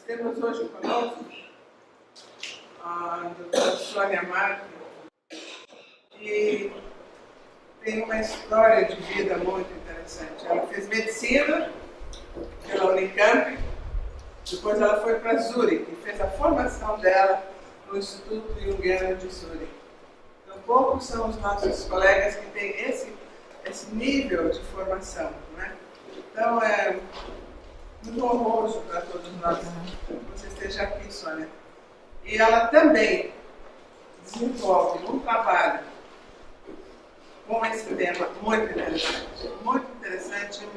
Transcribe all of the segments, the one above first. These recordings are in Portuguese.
Temos hoje conosco a doutora Sônia Marques, que tem uma história de vida muito interessante. Ela fez medicina pela Unicamp, depois ela foi para Zurique e fez a formação dela no Instituto Jungiano de Zurique. Então, poucos são os nossos colegas que têm esse nível de formação, né? Então, é muito honroso para todos nós que você esteja aqui, Sônia. E ela também desenvolve um trabalho com esse tema muito interessante e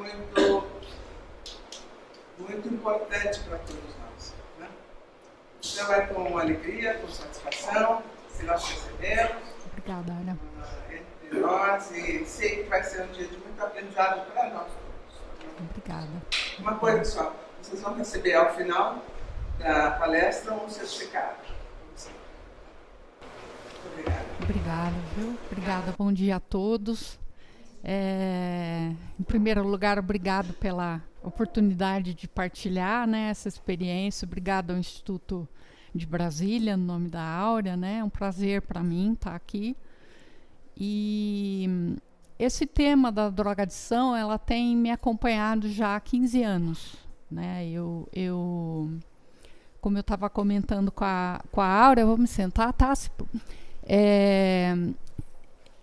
muito importante para todos nós, né? Então é com alegria, com satisfação que nós recebemos. Obrigada, Ana. Entre nós, e sei que vai ser um dia de muito aprendizado para nós todos. Obrigada. Uma coisa só, vocês vão receber ao final da palestra um certificado. Muito obrigada. Obrigada, viu? Obrigada, bom dia a todos. Em primeiro lugar, obrigado pela oportunidade de partilhar, né, essa experiência. Obrigado ao Instituto de Brasília, no nome da Áurea, né? É um prazer para mim estar aqui. E esse tema da drogadição, ela tem me acompanhado já há 15 anos, né? Como eu estava comentando com a Áurea, vou me sentar, tá?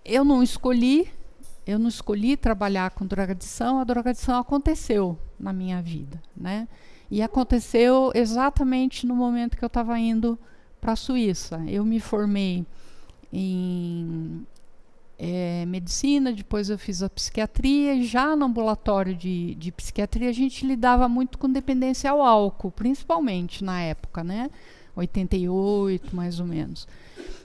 Eu não escolhi trabalhar com drogadição, a drogadição aconteceu na minha vida, né? E aconteceu exatamente no momento que eu estava indo para a Suíça. Eu me formei em medicina, depois eu fiz a psiquiatria, e já no ambulatório de psiquiatria a gente lidava muito com dependência ao álcool, principalmente na época, né? 88, mais ou menos.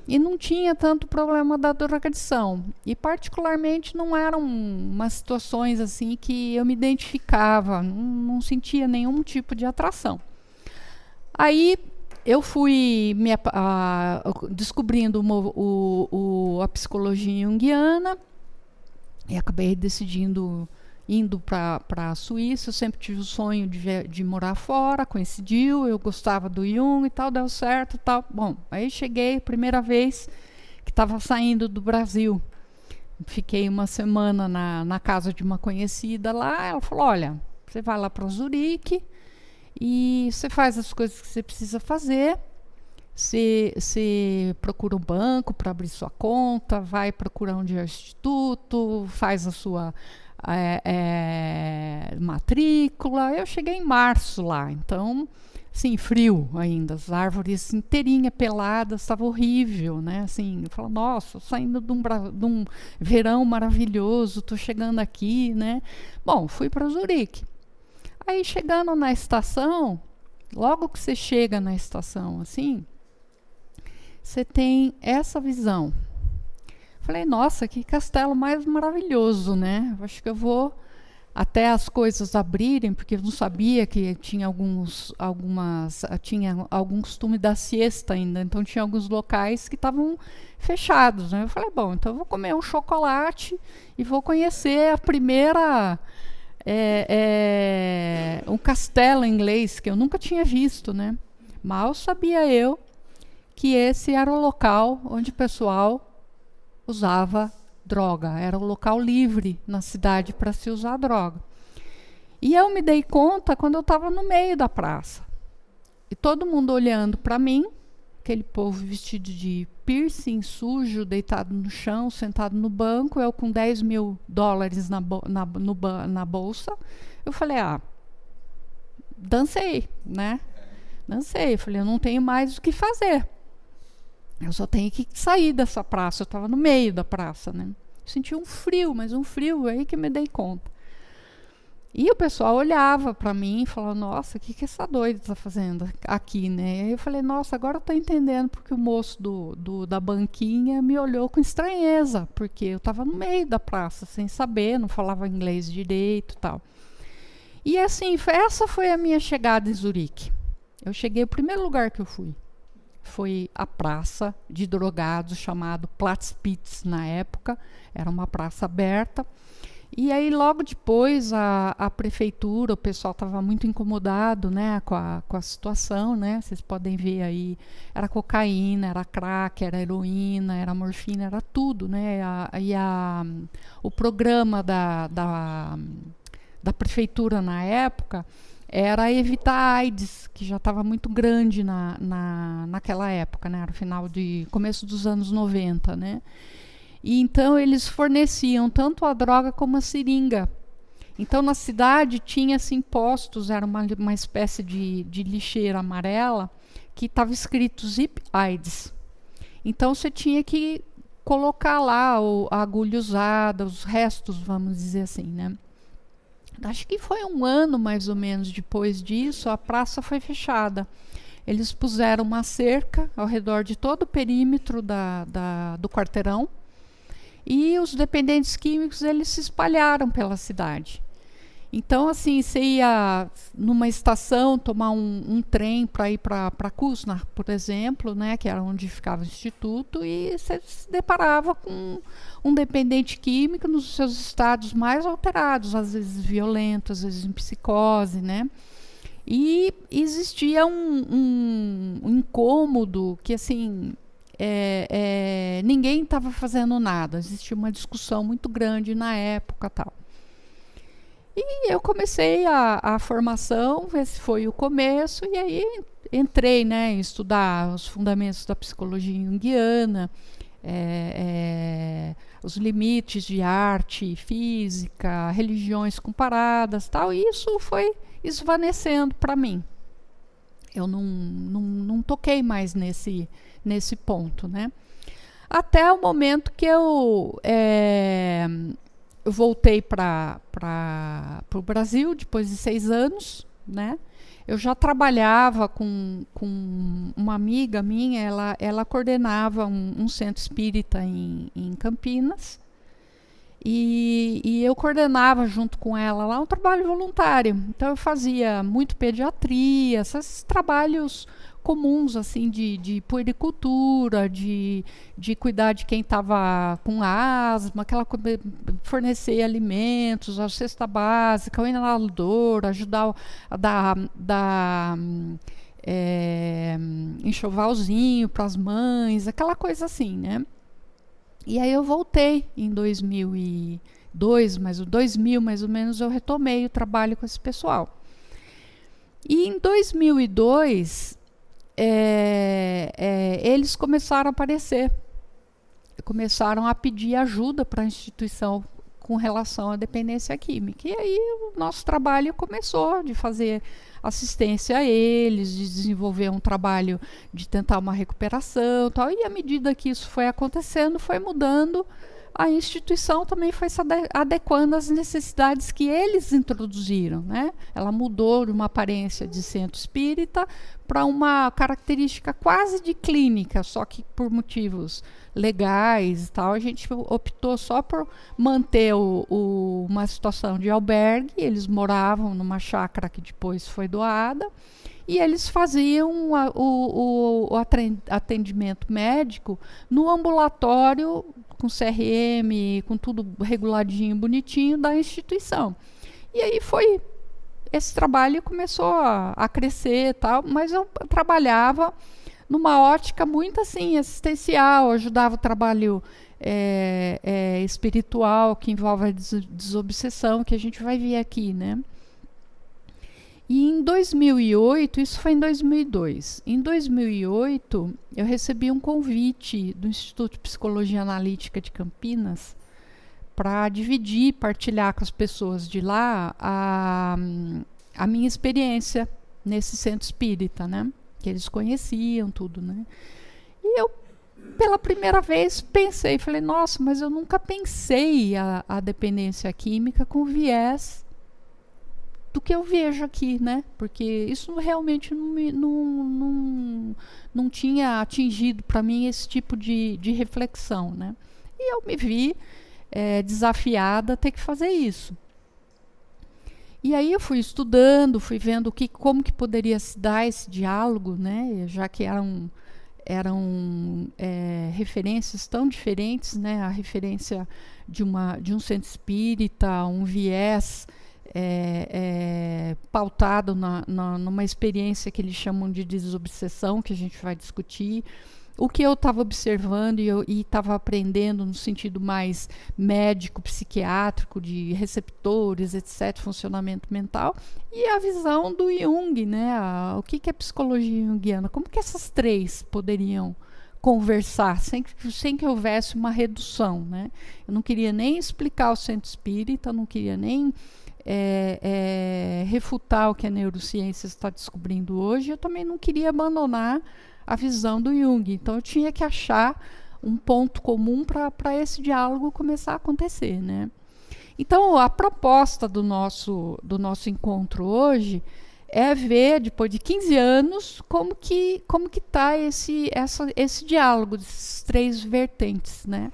E não tinha tanto problema da drogadição. E particularmente não eram umas situações assim que eu me identificava, não sentia nenhum tipo de atração. Aí eu fui descobrindo a psicologia junguiana e acabei decidindo indo para a Suíça. Eu sempre tive o sonho de morar fora, coincidiu, eu gostava do Jung e tal, deu certo e tal. Bom, aí cheguei, primeira vez que estava saindo do Brasil. Fiquei uma semana na casa de uma conhecida lá. Ela falou, olha, você vai lá para Zurique e você faz as coisas que você precisa fazer. Você procura um banco para abrir sua conta, vai procurar onde é o instituto, faz a sua matrícula. Eu cheguei em março lá, então, assim, frio ainda, as árvores inteirinhas peladas, estava horrível, né? Assim, eu falo, nossa, saindo de um verão maravilhoso, tô chegando aqui, né? Bom, fui para Zurique. Aí, chegando na estação, logo que você chega na estação, assim, você tem essa visão. Falei, nossa, que castelo mais maravilhoso, né? Acho que eu vou até as coisas abrirem, porque eu não sabia que tinha tinha algum costume da siesta ainda, então tinha alguns locais que estavam fechados, né? Eu falei, bom, então eu vou comer um chocolate e vou conhecer a primeira um castelo inglês que eu nunca tinha visto, né? Mal sabia eu que esse era o local onde o pessoal usava droga, era um local livre na cidade para se usar droga. E eu me dei conta quando eu estava no meio da praça. E todo mundo olhando para mim, aquele povo vestido de piercing, sujo, deitado no chão, sentado no banco, eu com $10 mil na bolsa. Eu falei, dancei, né? Dancei, falei, eu não tenho mais o que fazer. Eu só tenho que sair dessa praça. Eu estava no meio da praça, né? Senti um frio, mas um frio aí que me dei conta. E o pessoal olhava para mim e falava, nossa, o que essa doida está fazendo aqui, né? Aí eu falei, nossa, agora eu estou entendendo porque o moço da banquinha me olhou com estranheza, porque eu estava no meio da praça, sem saber, não falava inglês direito e tal. E assim, essa foi a minha chegada em Zurique. Eu cheguei, o primeiro lugar que eu fui foi a praça de drogados chamado Platzspitz na época, era uma praça aberta, E aí, logo depois, a prefeitura, o pessoal estava muito incomodado, né, com a situação, né? Vocês podem ver aí, era cocaína, era crack, era heroína, era morfina, era tudo, né? O programa da prefeitura na época era evitar a AIDS, que já estava muito grande naquela época, né? Era começo dos anos 90, né? E então eles forneciam tanto a droga como a seringa. Então na cidade tinha assim postos, era uma espécie de lixeira amarela que estava escrito Zip AIDS. Então você tinha que colocar lá a agulha usada, os restos, vamos dizer assim, né? Acho que foi 1 ano mais ou menos depois disso, a praça foi fechada. Eles puseram uma cerca ao redor de todo o perímetro do quarteirão. E os dependentes químicos, eles se espalharam pela cidade. Então, assim, você ia numa estação tomar um trem para ir para Kusnar, por exemplo, né, que era onde ficava o instituto, e você se deparava com um dependente químico nos seus estados mais alterados, às vezes violentos, às vezes em psicose, né? E existia um incômodo que, assim, ninguém estava fazendo nada. Existia uma discussão muito grande na época, tal. E eu comecei a formação, esse foi o começo, e aí entrei, né, em estudar os fundamentos da psicologia junguiana, os limites de arte, física, religiões comparadas, tal. E isso foi esvanecendo para mim. Eu não toquei mais nesse ponto, né? Até o momento que eu voltei para o Brasil, depois de 6 anos, né? Eu já trabalhava com uma amiga minha, ela coordenava um centro espírita em Campinas, e eu coordenava junto com ela lá um trabalho voluntário. Então eu fazia muito pediatria, esses trabalhos comuns, assim, de puericultura, de cuidar de quem estava com asma, fornecer alimentos, a cesta básica, o inalador, ajudar a dar enxovalzinho para as mães, aquela coisa assim, né? E aí eu voltei em 2002, mas o 2000 mais ou menos, eu retomei o trabalho com esse pessoal. E em 2002, eles começaram a aparecer, começaram a pedir ajuda para a instituição com relação à dependência química. E aí o nosso trabalho começou, de fazer assistência a eles, de desenvolver um trabalho de tentar uma recuperação, tal. E à medida que isso foi acontecendo, foi mudando, a instituição também foi se adequando às necessidades que eles introduziram, né? Ela mudou de uma aparência de centro espírita para uma característica quase de clínica, só que por motivos legais e tal, a gente optou só por manter uma situação de albergue. Eles moravam numa chácara que depois foi doada, e eles faziam o atendimento médico no ambulatório, com CRM, com tudo reguladinho, bonitinho, da instituição. E aí esse trabalho começou a crescer e tal, mas eu trabalhava numa ótica muito assim, assistencial, ajudava o trabalho espiritual, que envolve a desobsessão, que a gente vai ver aqui, né? E em 2008, isso foi em 2002, em 2008 eu recebi um convite do Instituto de Psicologia Analítica de Campinas para dividir, partilhar com as pessoas de lá a minha experiência nesse centro espírita, né? Que eles conheciam tudo, né? E eu, pela primeira vez, falei, nossa, mas eu nunca pensei a dependência química com viés do que eu vejo aqui, né? Porque isso realmente não tinha atingido para mim esse tipo de reflexão, né? E eu me vi desafiada a ter que fazer isso. E aí eu fui estudando, fui vendo como que poderia se dar esse diálogo, né? Já que eram referências tão diferentes, né? A referência de um centro espírita, um viés pautado numa experiência que eles chamam de desobsessão, que a gente vai discutir. O que eu estava observando e estava aprendendo no sentido mais médico, psiquiátrico, de receptores, etc., funcionamento mental, e a visão do Jung, né? O que é psicologia junguiana? Como que essas três poderiam conversar sem que houvesse uma redução, né? Eu não queria nem explicar o centro espírita, não queria nem refutar o que a neurociência está descobrindo hoje, eu também não queria abandonar a visão do Jung. Então eu tinha que achar um ponto comum para esse diálogo começar a acontecer, né? Então a proposta do nosso encontro hoje é ver, depois de 15 anos, como que está esse diálogo desses três vertentes, né?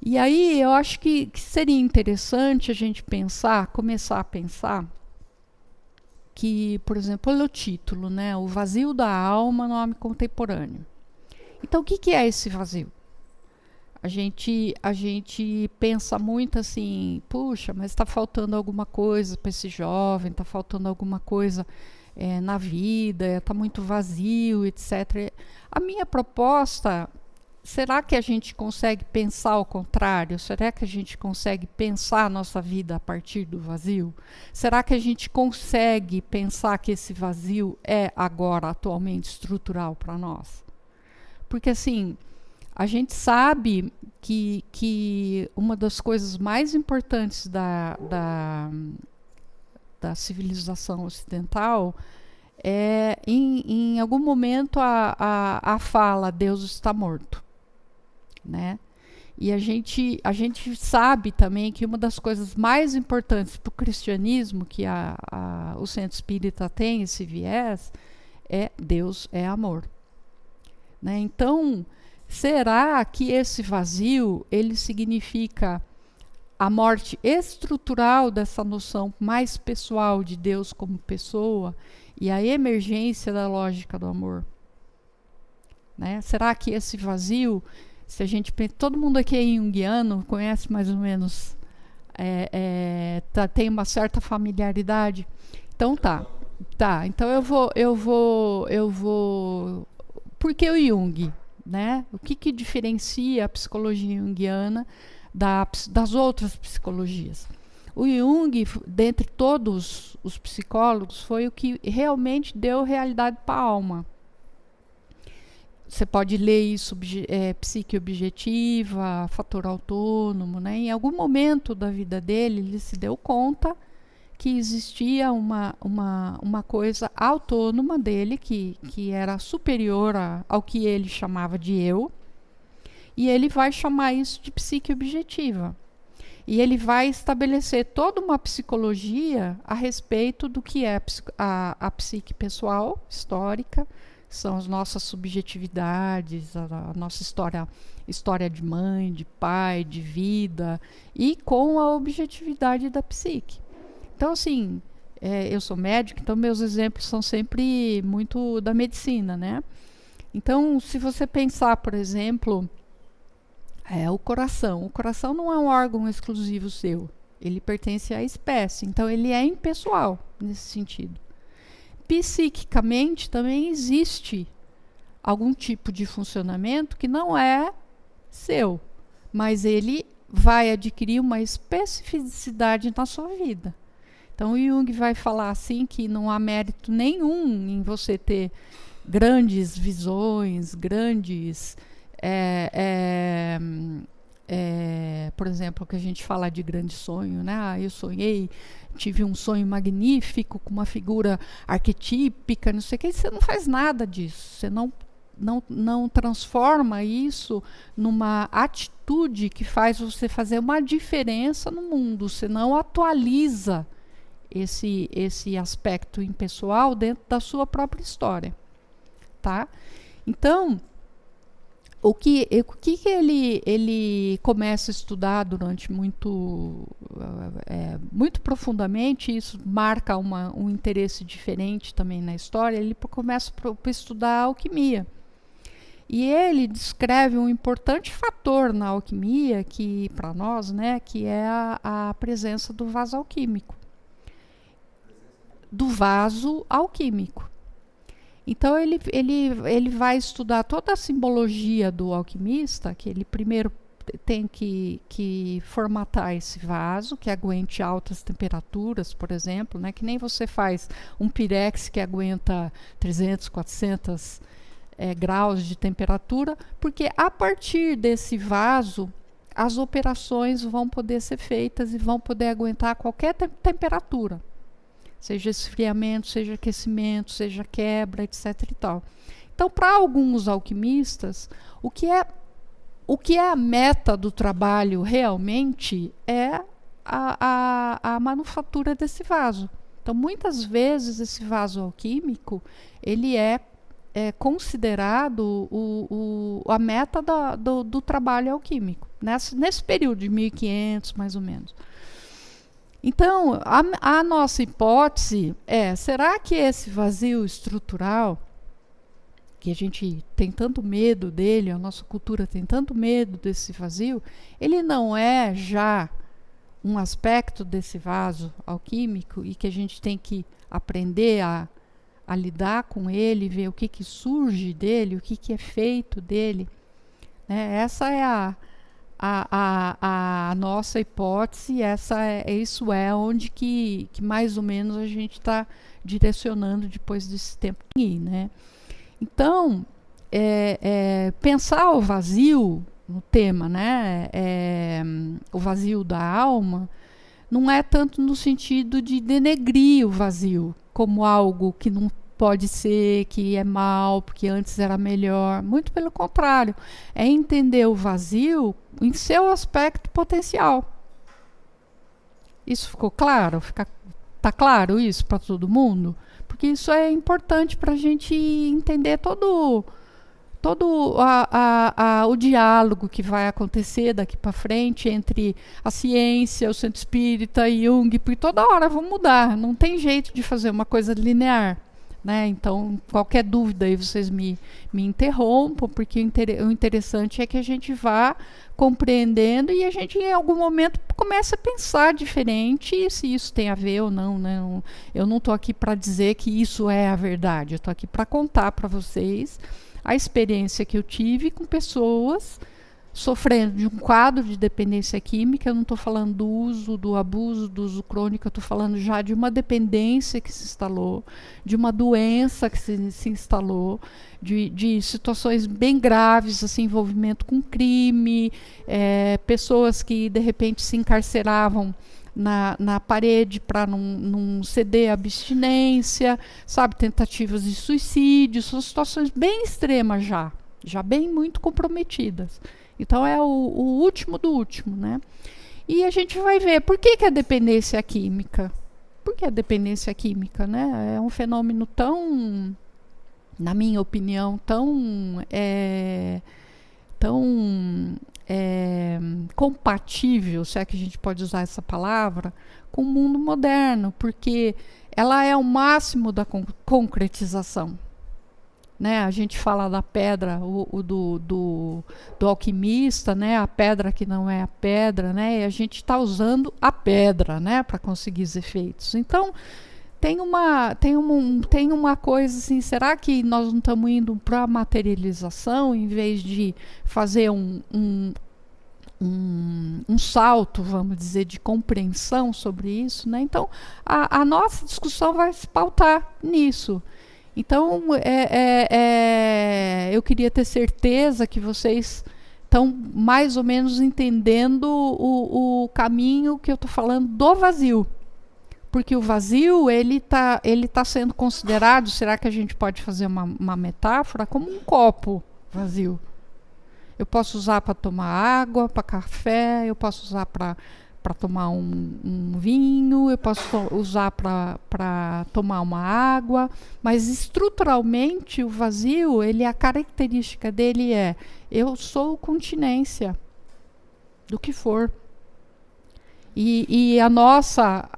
E aí eu acho que seria interessante a gente começar a pensar que, por exemplo, olha o título, né? O vazio da alma no homem contemporâneo. Então, o que é esse vazio? A gente pensa muito assim, puxa, mas está faltando alguma coisa para esse jovem, está faltando alguma coisa na vida, está muito vazio, etc. A minha proposta, será que a gente consegue pensar ao contrário? Será que a gente consegue pensar a nossa vida a partir do vazio? Será que a gente consegue pensar que esse vazio é agora, atualmente, estrutural para nós? Porque, assim, a gente sabe que uma das coisas mais importantes da civilização ocidental é, em algum momento, a fala "Deus está morto", né? E a gente sabe também que uma das coisas mais importantes para o cristianismo, que o centro espírita tem esse viés, é Deus é amor, né? Então, será que esse vazio, ele significa a morte estrutural dessa noção mais pessoal de Deus como pessoa e a emergência da lógica do amor, né? Será que esse vazio, se a gente pensa, todo mundo aqui é junguiano, conhece mais ou menos, tem uma certa familiaridade? Então tá. Então eu vou. Por que o Jung, né? O que diferencia a psicologia junguiana das outras psicologias? O Jung, dentre todos os psicólogos, foi o que realmente deu realidade para a alma. Você pode ler isso, psique objetiva, fator autônomo, né? Em algum momento da vida dele, ele se deu conta que existia uma coisa autônoma dele, que era superior ao que ele chamava de eu, e ele vai chamar isso de psique objetiva. E ele vai estabelecer toda uma psicologia a respeito do que é a psique pessoal, histórica, são as nossas subjetividades, a nossa história de mãe, de pai, de vida, e com a objetividade da psique. Então, assim, eu sou médica, então meus exemplos são sempre muito da medicina, né? Então, se você pensar, por exemplo, o coração não é um órgão exclusivo seu, ele pertence à espécie, então ele é impessoal nesse sentido. Psiquicamente também existe algum tipo de funcionamento que não é seu, mas ele vai adquirir uma especificidade na sua vida. Então o Jung vai falar assim que não há mérito nenhum em você ter grandes visões, grandes... por exemplo, que a gente fala de grande sonho, né? Eu sonhei, tive um sonho magnífico com uma figura arquetípica, não sei o que. Você não faz nada disso. Você não transforma isso numa atitude que faz você fazer uma diferença no mundo. Você não atualiza esse aspecto impessoal dentro da sua própria história, tá? Então, o que ele começa a estudar durante muito profundamente, isso marca um interesse diferente também na história, ele começa a estudar a alquimia. E ele descreve um importante fator na alquimia, que para nós, né, que é a presença do vaso alquímico. Do vaso alquímico. Então ele vai estudar toda a simbologia do alquimista, que ele primeiro tem que formatar esse vaso, que aguente altas temperaturas, por exemplo, né? Que nem você faz um pirex que aguenta 300, 400 graus de temperatura, porque a partir desse vaso, as operações vão poder ser feitas e vão poder aguentar qualquer temperatura. Seja esfriamento, seja aquecimento, seja quebra, etc. e tal. Então, para alguns alquimistas, o que é a meta do trabalho realmente é a manufatura desse vaso. Então, muitas vezes, esse vaso alquímico, ele é considerado a meta do trabalho alquímico, nesse período de 1500, mais ou menos. Então, a nossa hipótese é, será que esse vazio estrutural, que a gente tem tanto medo dele, a nossa cultura tem tanto medo desse vazio, ele não é já um aspecto desse vaso alquímico e que a gente tem que aprender a lidar com ele, ver o que surge dele, o que é feito dele, né? Essa é a nossa hipótese, isso é onde que mais ou menos a gente está direcionando depois desse tempo aqui, né? Então, pensar o vazio no tema, né? O vazio da alma, não é tanto no sentido de denegrir o vazio como algo que não pode ser, que é mal, porque antes era melhor. Muito pelo contrário, é entender o vazio em seu aspecto potencial. Isso ficou claro? Tá claro isso para todo mundo? Porque isso é importante para a gente entender todo o diálogo que vai acontecer daqui para frente entre a ciência, o centro espírita e Jung, porque toda hora vão mudar, não tem jeito de fazer uma coisa linear, né? Então, qualquer dúvida aí vocês me interrompam, porque o interessante é que a gente vá compreendendo e a gente em algum momento começa a pensar diferente, se isso tem a ver ou não, né? Eu não estou aqui para dizer que isso é a verdade, eu estou aqui para contar para vocês a experiência que eu tive com pessoas sofrendo de um quadro de dependência química. Eu não estou falando do uso, do abuso, do uso crônico, eu estou falando já de uma dependência que se instalou, de uma doença que se instalou, de situações bem graves, assim, envolvimento com crime, pessoas que de repente se encarceravam na parede para não ceder à abstinência, sabe, tentativas de suicídio, são situações bem extremas já bem muito comprometidas. Então é o último do último, né? E a gente vai ver por que a dependência química. Por que a dependência química, né? É um fenômeno tão, na minha opinião, tão compatível, se é que a gente pode usar essa palavra, com o mundo moderno, porque ela é o máximo da concretização. Né? A gente fala da pedra, do alquimista, né? A pedra que não é a pedra, né? E a gente está usando a pedra, né? Para conseguir os efeitos. Então, tem uma coisa assim, será que nós não estamos indo para a materialização em vez de fazer um salto, vamos dizer, de compreensão sobre isso, né? Então, a nossa discussão vai se pautar nisso. Então, eu queria ter certeza que vocês estão mais ou menos entendendo o caminho que eu estou falando do vazio. Porque o vazio, ele tá sendo considerado, será que a gente pode fazer uma metáfora, como um copo vazio. Eu posso usar para tomar água, para café, eu posso usar para tomar um vinho, eu posso usar para tomar uma água, mas estruturalmente o vazio, a característica dele eu sou continência do que for. E a nossa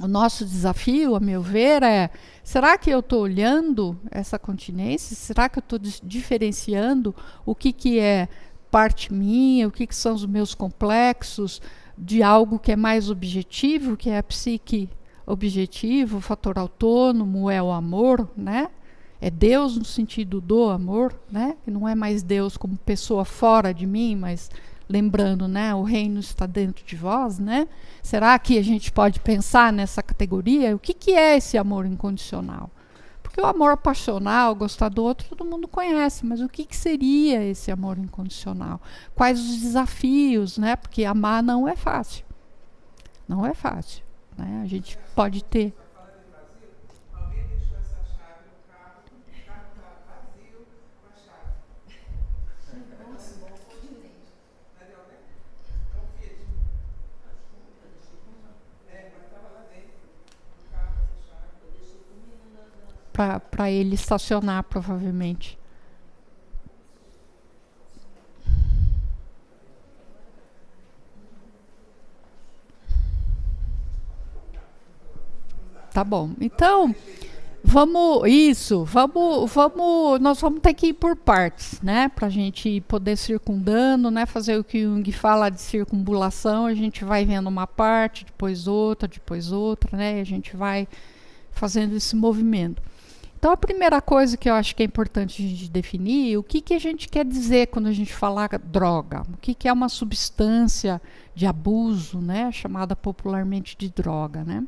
O nosso desafio, a meu ver, é: será que eu estou olhando essa continência? Será que eu estou diferenciando o que é parte minha, o que são os meus complexos, de algo que é mais objetivo, que é a psique objetivo, o fator autônomo, é o amor, né? É Deus no sentido do amor, né? Que não é mais Deus como pessoa fora de mim, mas lembrando, né? O reino está dentro de vós, né? Será que a gente pode pensar nessa categoria? O que é esse amor incondicional? Porque o amor passional, gostar do outro, todo mundo conhece, mas o que seria esse amor incondicional? Quais os desafios, né? Porque amar não é fácil. Não é fácil, né? A gente pode ter... para ele estacionar, provavelmente. Tá bom. Então, nós vamos ter que ir por partes, né? Para a gente poder circundando, né? Fazer o que o Jung fala de circunambulação, a gente vai vendo uma parte, depois outra, né? E a gente vai fazendo esse movimento. Então, a primeira coisa que eu acho que é importante a gente definir, o que a gente quer dizer quando a gente fala droga? O que é uma substância de abuso, né? Chamada popularmente de droga, né?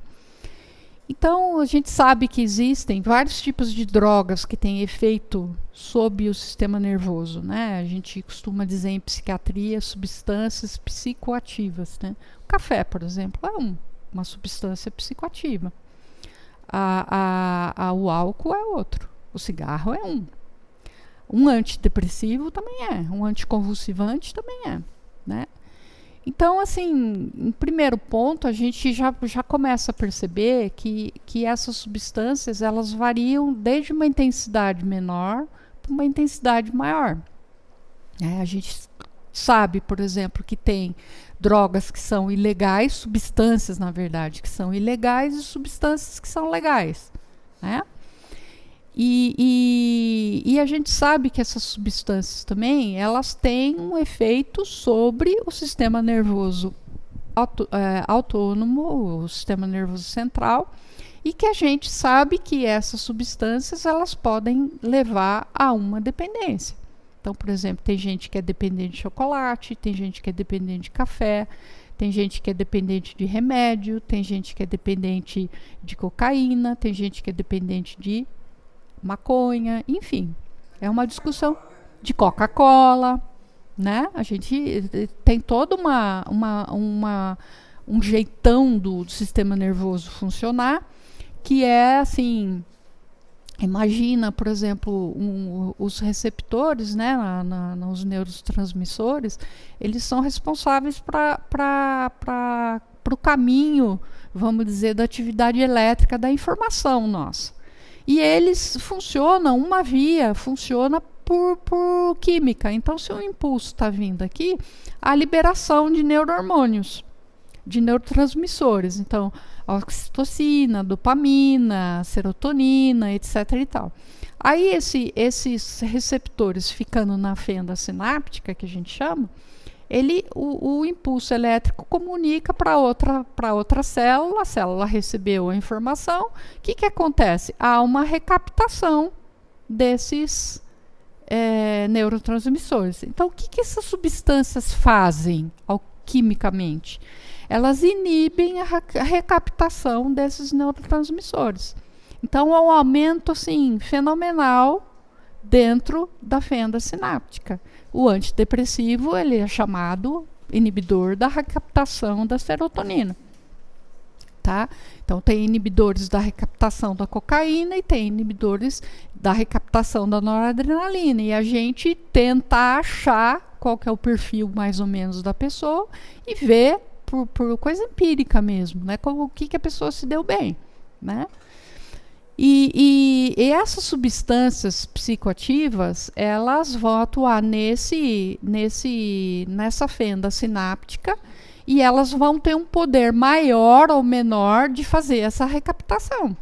Então, a gente sabe que existem vários tipos de drogas que têm efeito sobre o sistema nervoso, né? A gente costuma dizer em psiquiatria substâncias psicoativas, né? O café, por exemplo, é uma substância psicoativa. O álcool é outro. O cigarro é um. Um antidepressivo também é. Um anticonvulsivante também é, né? Então, assim, em primeiro ponto, a gente já começa a perceber que essas substâncias, elas variam desde uma intensidade menor para uma intensidade maior. A gente sabe, por exemplo, que tem drogas que são ilegais, substâncias, na verdade, que são ilegais e substâncias que são legais, né? E a gente sabe que essas substâncias também, elas têm um efeito sobre o sistema nervoso autônomo, o sistema nervoso central, e que a gente sabe que essas substâncias, elas podem levar a uma dependência. Então, por exemplo, tem gente que é dependente de chocolate, tem gente que é dependente de café, tem gente que é dependente de remédio, tem gente que é dependente de cocaína, tem gente que é dependente de maconha, enfim. É uma discussão de Coca-Cola, né? A gente tem todo um jeitão do sistema nervoso funcionar, que é assim... Imagina, por exemplo, os receptores, né, nos neurotransmissores, eles são responsáveis para o caminho, vamos dizer, da atividade elétrica da informação nossa. E eles funcionam, uma via funciona por química. Então, se o impulso está vindo aqui, há liberação de neurohormônios, de neurotransmissores. Então, oxitocina, dopamina, serotonina, etc. e tal. Aí, esses receptores ficando na fenda sináptica, que a gente chama, o impulso elétrico comunica para outra célula, a célula recebeu a informação. O que acontece? Há uma recaptação desses neurotransmissores. Então, o que essas substâncias fazem quimicamente? Elas inibem a recaptação desses neurotransmissores. Então, há um aumento assim, fenomenal dentro da fenda sináptica. O antidepressivo, ele é chamado inibidor da recaptação da serotonina. Tá? Então, tem inibidores da recaptação da cocaína e tem inibidores da recaptação da noradrenalina. E a gente tenta achar qual que é o perfil mais ou menos da pessoa e ver por coisa empírica mesmo, né? O que a pessoa se deu bem, né? E essas substâncias psicoativas, elas vão atuar nessa fenda sináptica e elas vão ter um poder maior ou menor de fazer essa recaptação.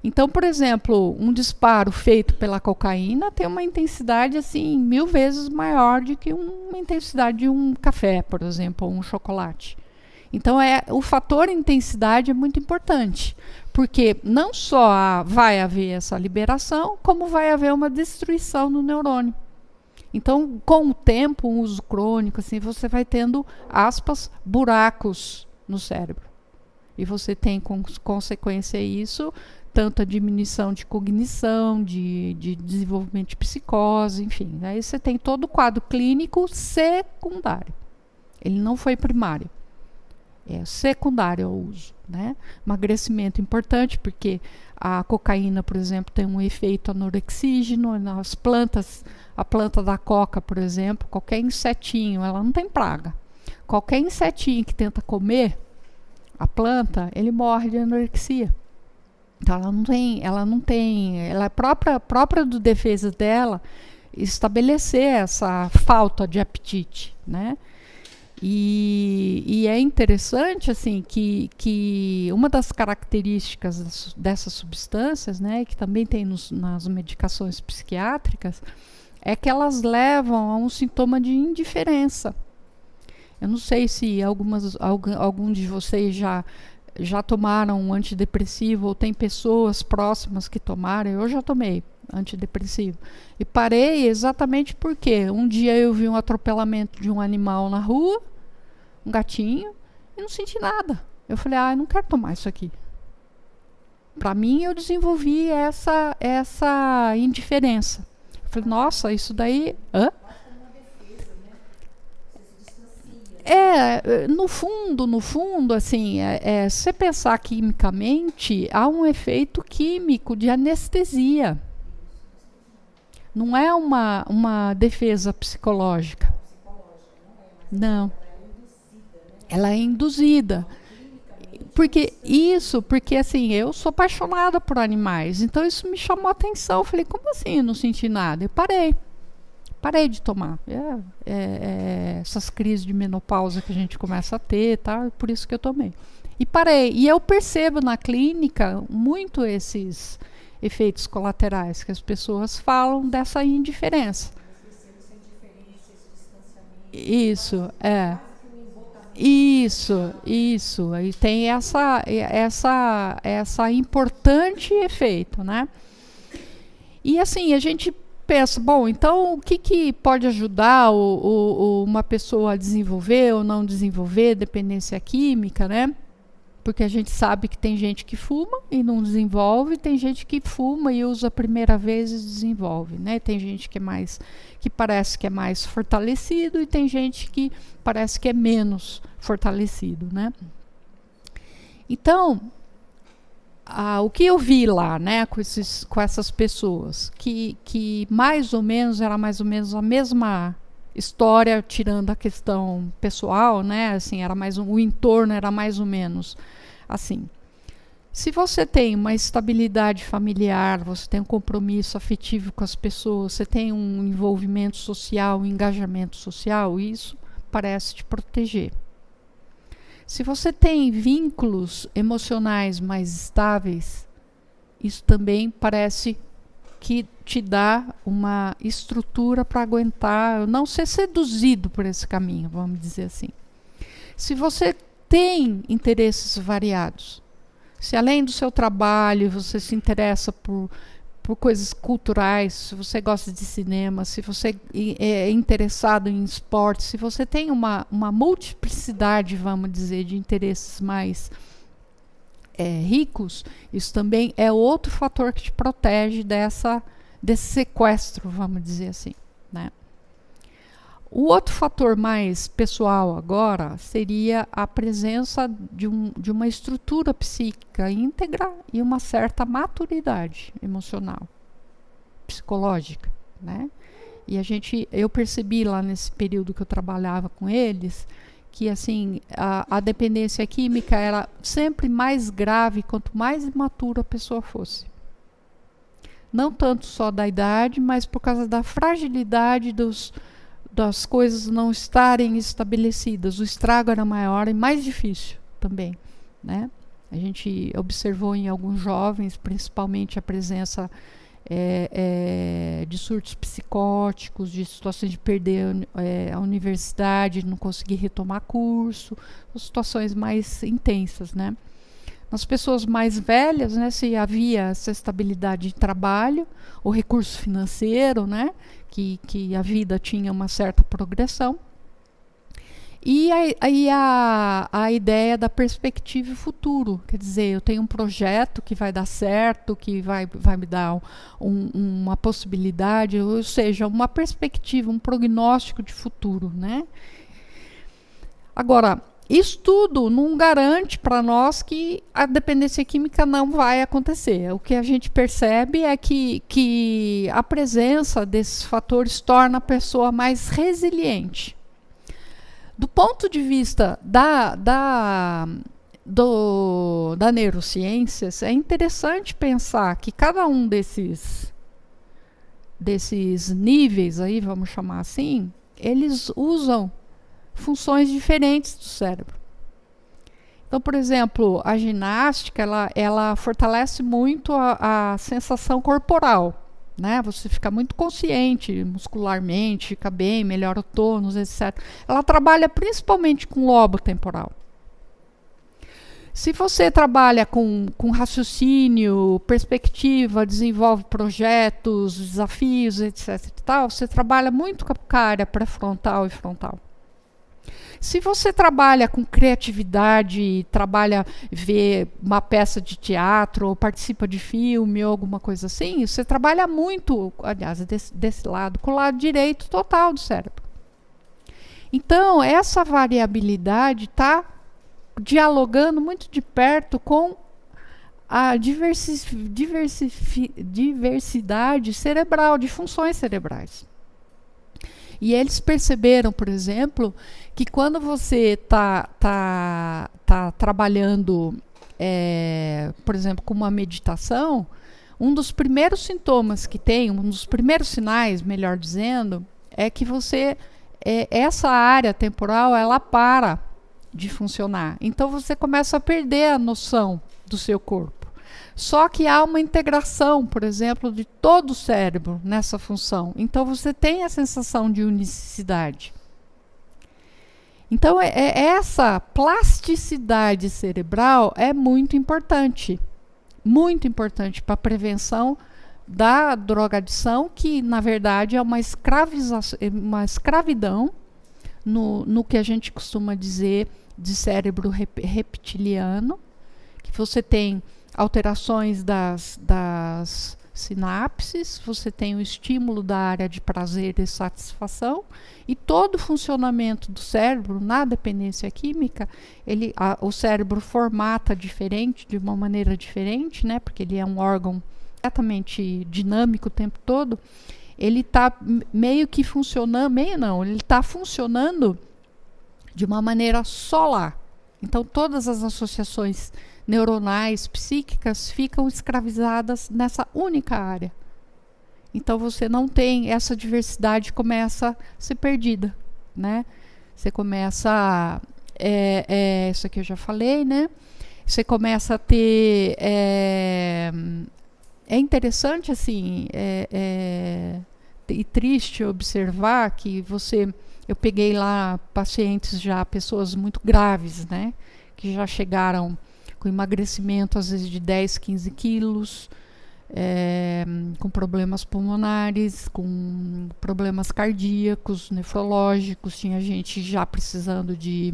Então, por exemplo, um disparo feito pela cocaína tem uma intensidade assim 1000 vezes maior do que uma intensidade de um café, por exemplo, ou um chocolate. Então, o fator intensidade é muito importante, porque não só vai haver essa liberação, como vai haver uma destruição no neurônio. Então, com o tempo, um uso crônico, assim, você vai tendo, aspas, buracos no cérebro. E você tem, com consequência isso, tanto a diminuição de cognição, de desenvolvimento de psicose, enfim. Aí você tem todo o quadro clínico secundário. Ele não foi primário. É secundário ao uso, né? Emagrecimento importante, porque a cocaína, por exemplo, tem um efeito anorexígeno nas plantas. A planta da coca, por exemplo, qualquer insetinho, ela não tem praga. Qualquer insetinho que tenta comer a planta, ele morre de anorexia. Então ela é própria do defesa dela estabelecer essa falta de apetite, né? E é interessante assim que uma das características dessas substâncias, né, que também tem nas medicações psiquiátricas, é que elas levam a um sintoma de indiferença. Eu não sei se algum de vocês já tomaram um antidepressivo, ou tem pessoas próximas que tomaram. Eu já tomei antidepressivo. E parei exatamente porque um dia eu vi um atropelamento de um animal na rua, um gatinho, e não senti nada. Eu falei, eu não quero tomar isso aqui. Para mim, eu desenvolvi essa indiferença. Eu falei, nossa, isso daí... No fundo, assim, se você pensar quimicamente, há um efeito químico de anestesia. Não é uma defesa psicológica. Não. Ela é induzida. Porque assim, eu sou apaixonada por animais, então isso me chamou a atenção. Eu falei, como assim eu não senti nada? Eu parei de tomar. Essas crises de menopausa que a gente começa a ter, tá? Por isso que eu tomei. E parei. E eu percebo na clínica muito esses efeitos colaterais que as pessoas falam dessa indiferença. Isso. E tem essa importante efeito, né? E assim, a gente pensa, bom, então o que pode ajudar uma pessoa a desenvolver ou não desenvolver dependência química, né? Porque a gente sabe que tem gente que fuma e não desenvolve, tem gente que fuma e usa a primeira vez e desenvolve, né? Tem gente que parece que é mais fortalecido e tem gente que parece que é menos fortalecido, né? Então, o que eu vi lá, né, com essas pessoas, que mais ou menos era mais ou menos a mesma história, tirando a questão pessoal, né, assim, o entorno era mais ou menos assim. Se você tem uma estabilidade familiar, você tem um compromisso afetivo com as pessoas, você tem um envolvimento social, um engajamento social, isso parece te proteger. Se você tem vínculos emocionais mais estáveis, isso também parece que te dá uma estrutura para aguentar, não ser seduzido por esse caminho, vamos dizer assim. Se você tem interesses variados, se além do seu trabalho você se interessa por coisas culturais, se você gosta de cinema, se você é interessado em esporte, se você tem uma multiplicidade, vamos dizer, de interesses mais ricos, isso também é outro fator que te protege desse sequestro, vamos dizer assim, né? O outro fator mais pessoal agora seria a presença de uma estrutura psíquica íntegra e uma certa maturidade emocional, psicológica, né? E eu percebi lá nesse período que eu trabalhava com eles, que assim, a dependência química era sempre mais grave quanto mais imatura a pessoa fosse. Não tanto só da idade, mas por causa da fragilidade das coisas não estarem estabelecidas. O estrago era maior e mais difícil também, né? A gente observou em alguns jovens, principalmente, a presença de surtos psicóticos, de situações de perder a universidade, não conseguir retomar curso, situações mais intensas, né? Nas pessoas mais velhas, né, se havia essa estabilidade de trabalho, o recurso financeiro, né, que a vida tinha uma certa progressão, e aí a ideia da perspectiva futuro, quer dizer, eu tenho um projeto que vai dar certo, que vai me dar uma possibilidade, ou seja, uma perspectiva, um prognóstico de futuro, né? Agora, isso tudo não garante para nós que a dependência química não vai acontecer. O que a gente percebe é que a presença desses fatores torna a pessoa mais resiliente. Do ponto de vista da neurociências, é interessante pensar que cada um desses níveis, aí, vamos chamar assim, eles usam funções diferentes do cérebro. Então, por exemplo, a ginástica, ela fortalece muito a sensação corporal, né? Você fica muito consciente muscularmente, fica bem, melhora o tônus, etc. Ela trabalha principalmente com o lobo temporal. Se você trabalha com raciocínio, perspectiva, desenvolve projetos, desafios, etc. e tal, você trabalha muito com a área pré-frontal e frontal. Se você trabalha com criatividade, vê uma peça de teatro, ou participa de filme, ou alguma coisa assim, você trabalha muito, aliás, desse lado, com o lado direito total do cérebro. Então, essa variabilidade está dialogando muito de perto com a diversidade cerebral, de funções cerebrais. E eles perceberam, por exemplo, que quando você está trabalhando, por exemplo, com uma meditação, um dos primeiros sintomas que tem, um dos primeiros sinais, melhor dizendo, é que essa área temporal, ela para de funcionar. Então você começa a perder a noção do seu corpo. Só que há uma integração, por exemplo, de todo o cérebro nessa função. Então você tem a sensação de unicidade. Então essa plasticidade cerebral é muito importante para a prevenção da drogadição, que na verdade é uma escravidão no que a gente costuma dizer de cérebro reptiliano, que você tem alterações das sinapses, você tem o estímulo da área de prazer e satisfação, e todo o funcionamento do cérebro na dependência química, o cérebro formata diferente, de uma maneira diferente, né, porque ele é um órgão completamente dinâmico o tempo todo. Ele está meio que funcionando, ele está funcionando de uma maneira solar. Então todas as associações neuronais, psíquicas, ficam escravizadas nessa única área. Então você não tem, essa diversidade começa a ser perdida, né? Você começa isso aqui eu já falei, né? Você começa a ter é interessante assim, e triste observar que eu peguei lá pacientes já, pessoas muito graves, né? Que já chegaram com emagrecimento às vezes de 10, 15 quilos, com problemas pulmonares, com problemas cardíacos, nefrológicos. Tinha gente já precisando de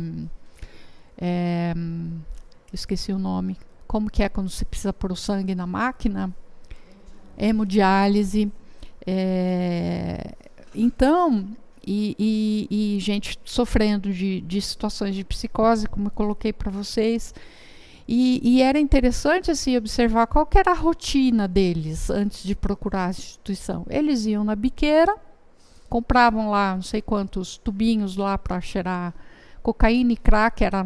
esqueci o nome, como que é quando você precisa pôr o sangue na máquina? Hemodiálise. Então, e gente sofrendo de situações de psicose, como eu coloquei para vocês. E era interessante assim, observar qual que era a rotina deles antes de procurar a instituição. Eles iam na biqueira, compravam lá não sei quantos tubinhos lá para cheirar cocaína e crack, era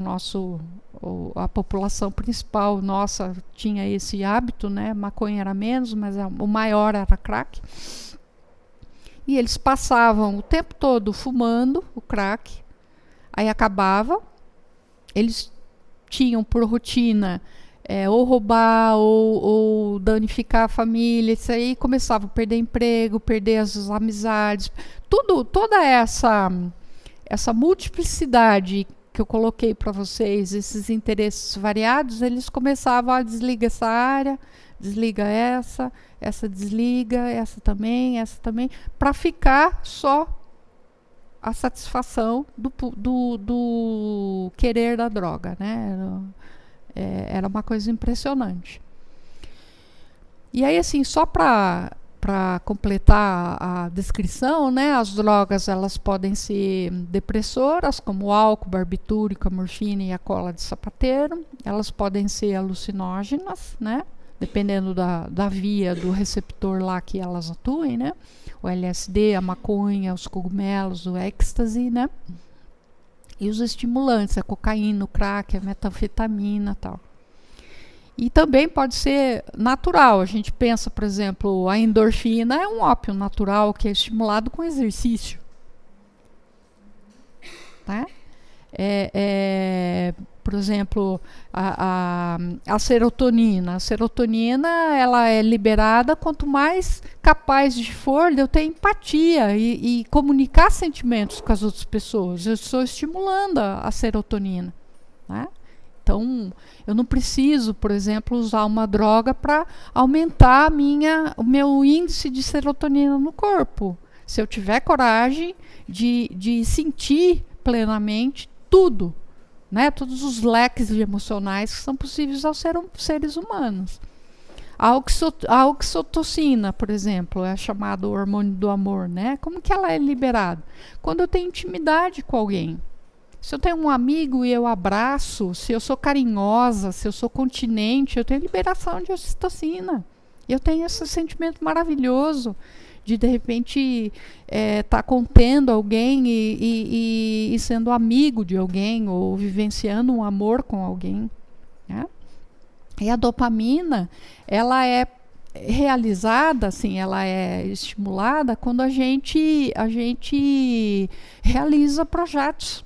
a população principal nossa tinha esse hábito, né? Maconha era menos, mas o maior era crack. E eles passavam o tempo todo fumando o crack, aí acabava, eles tinham por rotina ou roubar ou danificar a família, isso aí, começavam a perder emprego, perder as amizades, toda essa multiplicidade que eu coloquei para vocês, esses interesses variados, eles começavam a desligar essa área, desliga essa desliga, essa também, para ficar só a satisfação do querer da droga, né? Era uma coisa impressionante. E aí, assim, só para completar a descrição, né, as drogas elas podem ser depressoras, como o álcool, barbitúrico, a morfina e a cola de sapateiro. Elas podem ser alucinógenas, né, dependendo da via do receptor lá que elas atuem, né, o LSD, a maconha, os cogumelos, o êxtase, né, e os estimulantes, a cocaína, o crack, a metanfetamina e tal. E também pode ser natural. A gente pensa, por exemplo, a endorfina é um ópio natural que é estimulado com exercício. Né? Por exemplo, a serotonina. A serotonina ela é liberada quanto mais capaz de for de eu ter empatia e comunicar sentimentos com as outras pessoas. Eu estou estimulando a serotonina. Né? Então, eu não preciso, por exemplo, usar uma droga para aumentar o meu índice de serotonina no corpo. Se eu tiver coragem de sentir plenamente tudo, né? Todos os leques emocionais que são possíveis aos seres humanos. A oxitocina, por exemplo, é chamado hormônio do amor, né? Como que ela é liberada? Quando eu tenho intimidade com alguém. Se eu tenho um amigo e eu abraço, se eu sou carinhosa, se eu sou continente, eu tenho liberação de ocitocina. Eu tenho esse sentimento maravilhoso de repente, estar contendo alguém e sendo amigo de alguém, ou vivenciando um amor com alguém. Né? E a dopamina, ela é realizada, assim, ela é estimulada quando a gente realiza projetos.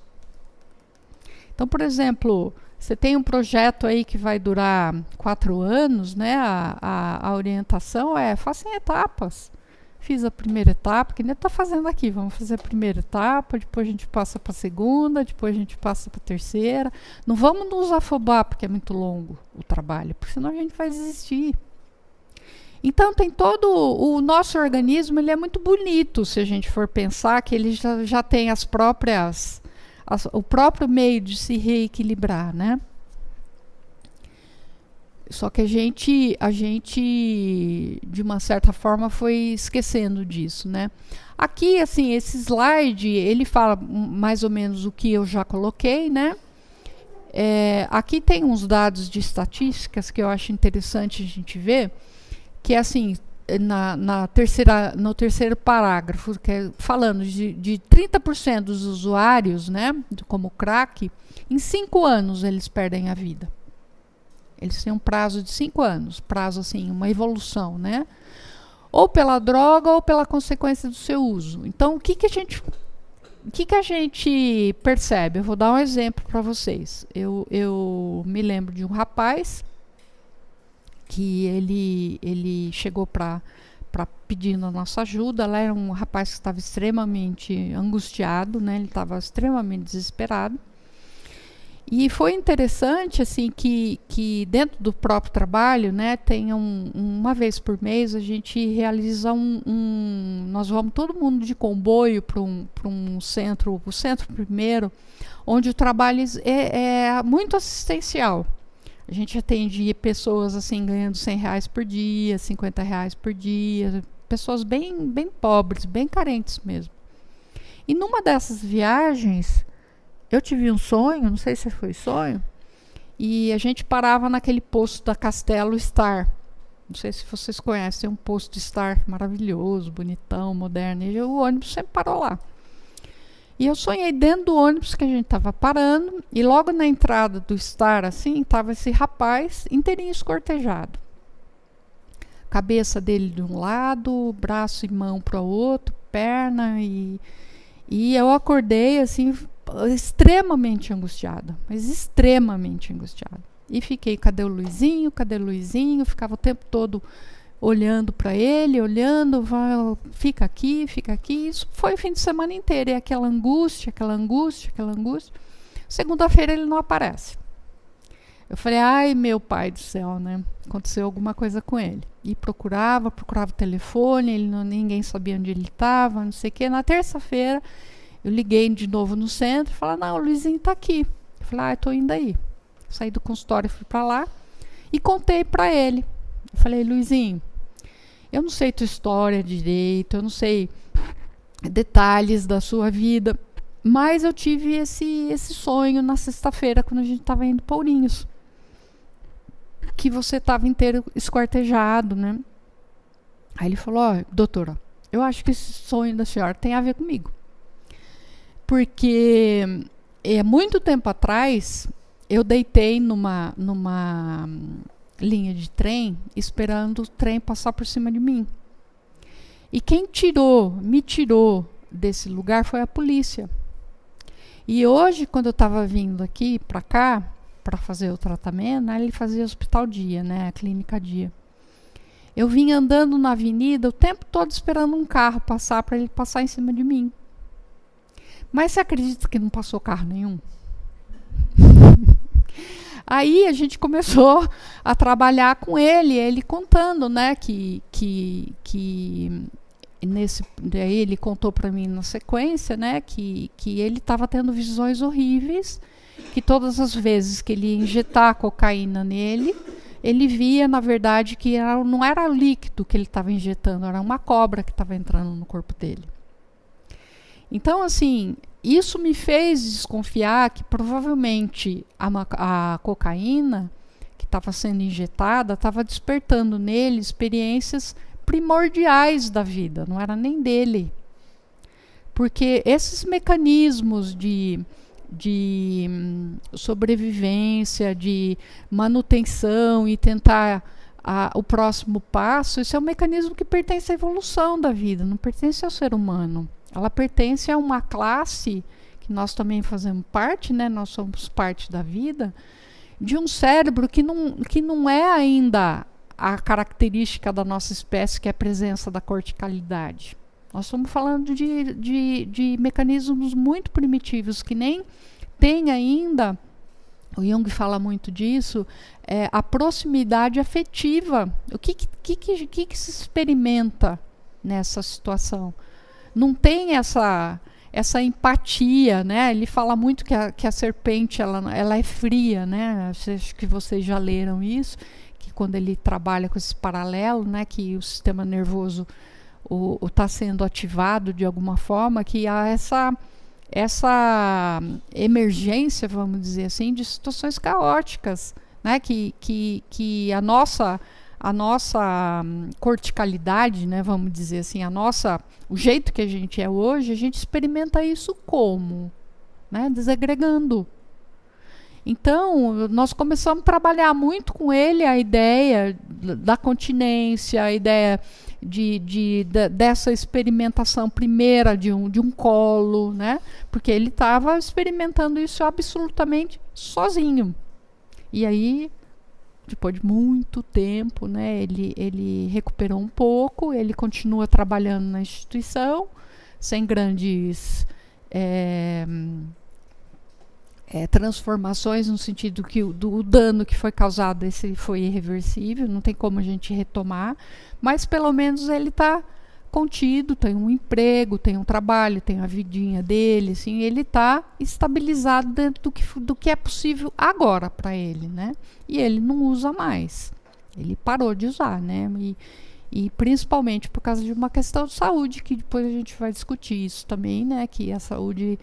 Então, por exemplo, você tem um projeto aí que vai durar 4 anos, né? A orientação faça em etapas. Fiz a primeira etapa, que nem está fazendo aqui. Vamos fazer a primeira etapa, depois a gente passa para a segunda, depois a gente passa para a terceira. Não vamos nos afobar, porque é muito longo o trabalho, porque senão a gente vai desistir. Então, tem todo o nosso organismo, ele é muito bonito, se a gente for pensar que ele já tem o próprio meio de se reequilibrar, né? Só que a gente, de uma certa forma, foi esquecendo disso, né? Aqui, assim, esse slide, ele fala mais ou menos o que eu já coloquei, né? Aqui tem uns dados de estatísticas que eu acho interessante a gente ver, que é assim, no terceiro parágrafo, que é falando de 30% dos usuários, né, como crack, em 5 anos eles perdem a vida. Eles têm um prazo de 5 anos, prazo assim, uma evolução, né? Ou pela droga ou pela consequência do seu uso. Então, o que a gente percebe? Eu vou dar um exemplo para vocês. Eu me lembro de um rapaz que ele chegou para pedindo a nossa ajuda. Lá era um rapaz que estava extremamente angustiado, né? Ele estava extremamente desesperado. E foi interessante, assim, que dentro do próprio trabalho, né, tem uma vez por mês a gente realiza nós vamos todo mundo de comboio para um centro, o centro primeiro, onde o trabalho é muito assistencial. A gente atende pessoas, assim, ganhando R$100 por dia, R$50 por dia, pessoas bem pobres, bem carentes mesmo. E numa dessas viagens, eu tive um sonho, não sei se foi sonho, e a gente parava naquele posto da Castelo Star. Não sei se vocês conhecem, tem um posto Star maravilhoso, bonitão, moderno, e o ônibus sempre parou lá. E eu sonhei dentro do ônibus que a gente estava parando, e logo na entrada do Star, assim, estava esse rapaz inteirinho escortejado. Cabeça dele de um lado, braço e mão para o outro, perna e eu acordei assim extremamente angustiada, mas extremamente angustiada. E fiquei, cadê o Luizinho? Cadê o Luizinho? Ficava o tempo todo olhando para ele, olhando, fica aqui, fica aqui. Isso foi o fim de semana inteiro, e aquela angústia, aquela angústia, aquela angústia. Segunda-feira ele não aparece. Eu falei, ai meu pai do céu, né? Aconteceu alguma coisa com ele. E procurava o telefone, ninguém sabia onde ele estava, não sei o quê. Na terça-feira, eu liguei de novo no centro e falei, não, o Luizinho está aqui. Eu falei, estou indo aí. Saí do consultório, fui para lá e contei para ele. Eu falei, Luizinho, eu não sei tua história direito, eu não sei detalhes da sua vida, mas eu tive esse sonho na sexta-feira, quando a gente estava indo para Ourinhos, que você estava inteiro esquartejado, né? Aí ele falou, doutora, eu acho que esse sonho da senhora tem a ver comigo. Porque muito tempo atrás, eu deitei numa linha de trem, esperando o trem passar por cima de mim. E quem me tirou desse lugar foi a polícia. E hoje, quando eu estava vindo aqui para cá, para fazer o tratamento, né, ele fazia hospital dia, né, a clínica dia. Eu vim andando na avenida o tempo todo esperando um carro passar para ele passar em cima de mim. Mas você acredita que não passou carro nenhum? Aí a gente começou a trabalhar com ele contando, né, que daí ele contou para mim na sequência, né, que ele estava tendo visões horríveis, que todas as vezes que ele ia injetar cocaína nele, ele via, na verdade, que não era líquido que ele estava injetando, era uma cobra que estava entrando no corpo dele. Então, assim, isso me fez desconfiar que provavelmente a cocaína que estava sendo injetada estava despertando nele experiências primordiais da vida, não era nem dele. Porque esses mecanismos de sobrevivência, de manutenção e tentar o próximo passo, isso é um mecanismo que pertence à evolução da vida, não pertence ao ser humano. Ela pertence a uma classe que nós também fazemos parte, né? Nós somos parte da vida, de um cérebro que não é ainda a característica da nossa espécie, que é a presença da corticalidade. Nós estamos falando de mecanismos muito primitivos, que nem tem ainda, o Jung fala muito disso, a proximidade afetiva. O que se experimenta nessa situação? Não tem essa empatia, né? Ele fala muito que a serpente ela é fria, né? Acho que vocês já leram isso, que quando ele trabalha com esse paralelo, né, que o sistema nervoso está sendo ativado de alguma forma, que há essa emergência, vamos dizer assim, de situações caóticas, né? Que a nossa corticalidade, né, vamos dizer assim, o jeito que a gente é hoje, a gente experimenta isso como? Né, desagregando. Então, nós começamos a trabalhar muito com ele a ideia da continência, a ideia dessa experimentação primeira de um colo, né, porque ele estava experimentando isso absolutamente sozinho. E aí, depois de muito tempo, né, ele recuperou um pouco, ele continua trabalhando na instituição, sem grandes transformações, no sentido que o dano que foi causado esse foi irreversível, não tem como a gente retomar, mas pelo menos ele está contido, tem um emprego, tem um trabalho, tem a vidinha dele, assim, ele está estabilizado dentro do que é possível agora para ele, né? E ele não usa mais, ele parou de usar, né? E principalmente por causa de uma questão de saúde, que depois a gente vai discutir isso também, né? Que a saúde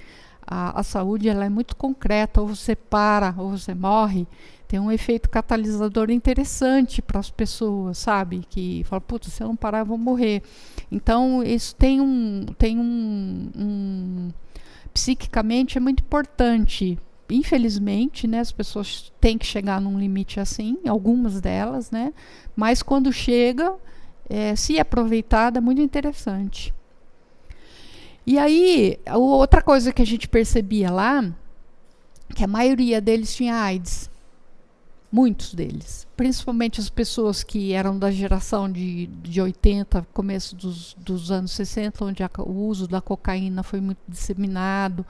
ela é muito concreta, ou você para ou você morre. Tem um efeito catalisador interessante para as pessoas, sabe? Que fala, putz, se eu não parar eu vou morrer. Então isso tem psiquicamente é muito importante. Infelizmente, né, as pessoas têm que chegar num limite assim, algumas delas, né? Mas quando chega, se aproveitada, é muito interessante. E aí, outra coisa que a gente percebia lá, que a maioria deles tinha AIDS. Muitos deles. Principalmente as pessoas que eram da geração de 80, começo dos anos 60, onde o uso da cocaína foi muito disseminado.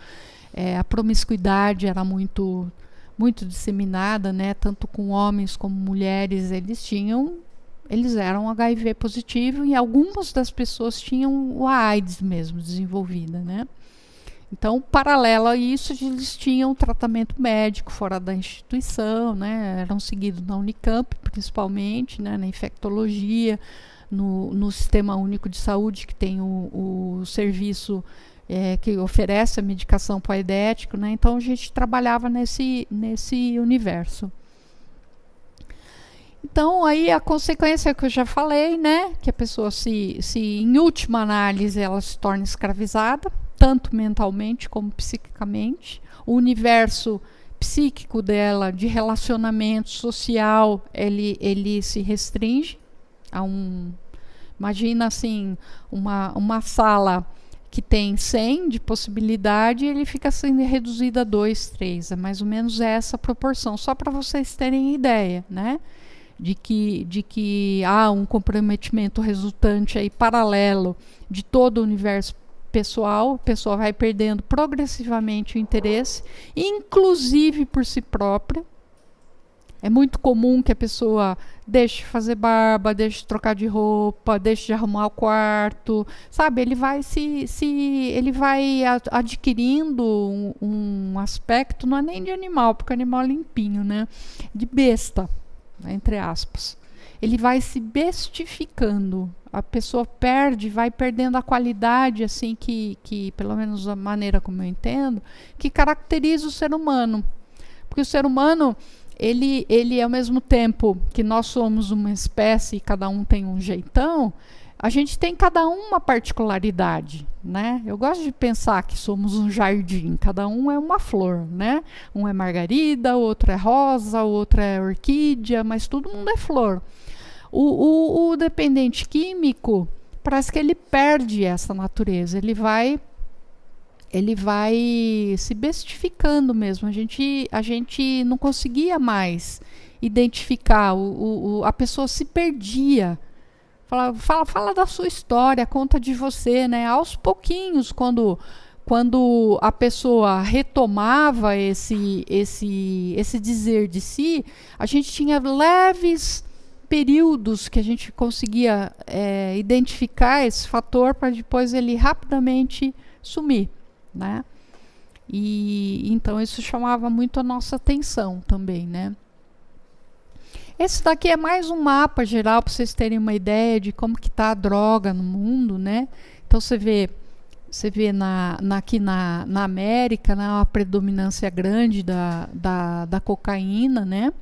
A promiscuidade era muito disseminada, né? Tanto com homens como mulheres, eles eram HIV positivo, e algumas das pessoas tinham o AIDS mesmo desenvolvida, né? Então, paralelo a isso, eles tinham tratamento médico fora da instituição, né? Eram seguidos na Unicamp, principalmente, né? Na infectologia, no Sistema Único de Saúde, que tem o serviço que oferece a medicação pós-idético, né? Então, a gente trabalhava nesse universo. Então, aí a consequência que eu já falei, né? Que a pessoa, em última análise, ela se torna escravizada, tanto mentalmente como psiquicamente. O universo psíquico dela, de relacionamento social, ele se restringe a imagina assim, uma sala que tem 100 de possibilidade, ele fica sendo reduzido a 2, 3. É mais ou menos essa proporção, só para vocês terem ideia, né? De que há um comprometimento resultante aí paralelo de todo o universo pessoal. A pessoa vai perdendo progressivamente o interesse, inclusive por si própria. É muito comum que a pessoa deixe de fazer barba, deixe de trocar de roupa, deixe de arrumar o quarto, sabe? Ele vai adquirindo um aspecto, não é nem de animal, porque o animal é limpinho, né? De besta, entre aspas. Ele vai se bestificando. A pessoa vai perdendo a qualidade, assim, que pelo menos a maneira como eu entendo, que caracteriza o ser humano. Porque o ser humano, ele ao mesmo tempo que nós somos uma espécie e cada um tem um jeitão, a gente tem cada um uma particularidade, né? Eu gosto de pensar que somos um jardim, cada um é uma flor, né? Um é margarida, o outro é rosa, o outro é orquídea, mas todo mundo é flor. O dependente químico, parece que ele perde essa natureza, ele vai se bestificando mesmo. A gente não conseguia mais identificar, a pessoa se perdia. Fala da sua história, conta de você, né? Aos pouquinhos, quando a pessoa retomava esse dizer de si, a gente tinha leves períodos que a gente conseguia identificar esse fator para depois ele rapidamente sumir, né? E então isso chamava muito a nossa atenção também, né? Esse daqui é mais um mapa geral para vocês terem uma ideia de como que está a droga no mundo, né? Então você vê aqui na América, né, uma predominância grande da cocaína, né?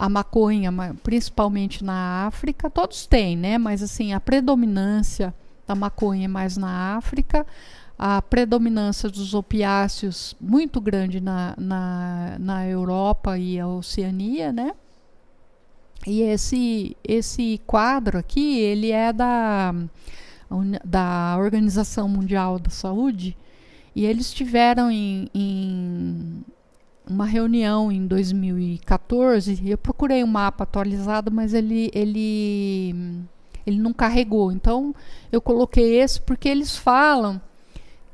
A maconha, principalmente na África, todos têm, né? Mas assim, a predominância da maconha é mais na África, a predominância dos opiáceos muito grande na Europa e a Oceania, né? E esse quadro aqui, ele é da Organização Mundial da Saúde, e eles tiveram em uma reunião em 2014, eu procurei um mapa atualizado, mas ele não carregou. Então, eu coloquei esse porque eles falam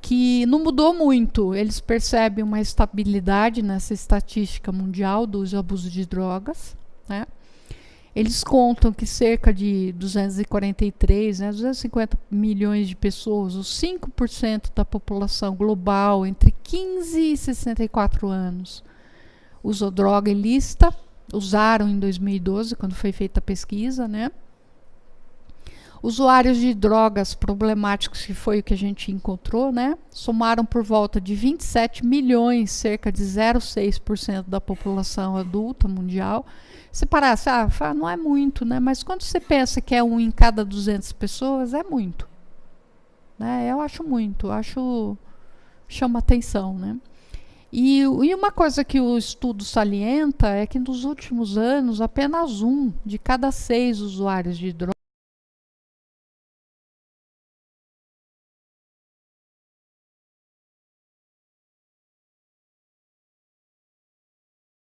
que não mudou muito. Eles percebem uma estabilidade nessa estatística mundial do uso e abuso de drogas, né? Eles contam que cerca de 250 milhões de pessoas, os 5% da população global entre 15 e 64 anos, usou droga ilícita, usaram em 2012, quando foi feita a pesquisa, né? Usuários de drogas problemáticos, que foi o que a gente encontrou, né? Somaram por volta de 27 milhões, cerca de 0,6% da população adulta mundial. Se parasse, não é muito, né? Mas quando você pensa que é 1 em cada 200 pessoas, é muito, né? Eu acho muito, chama atenção, né? E uma coisa que o estudo salienta é que nos últimos anos, apenas 1 de cada 6 usuários de drogas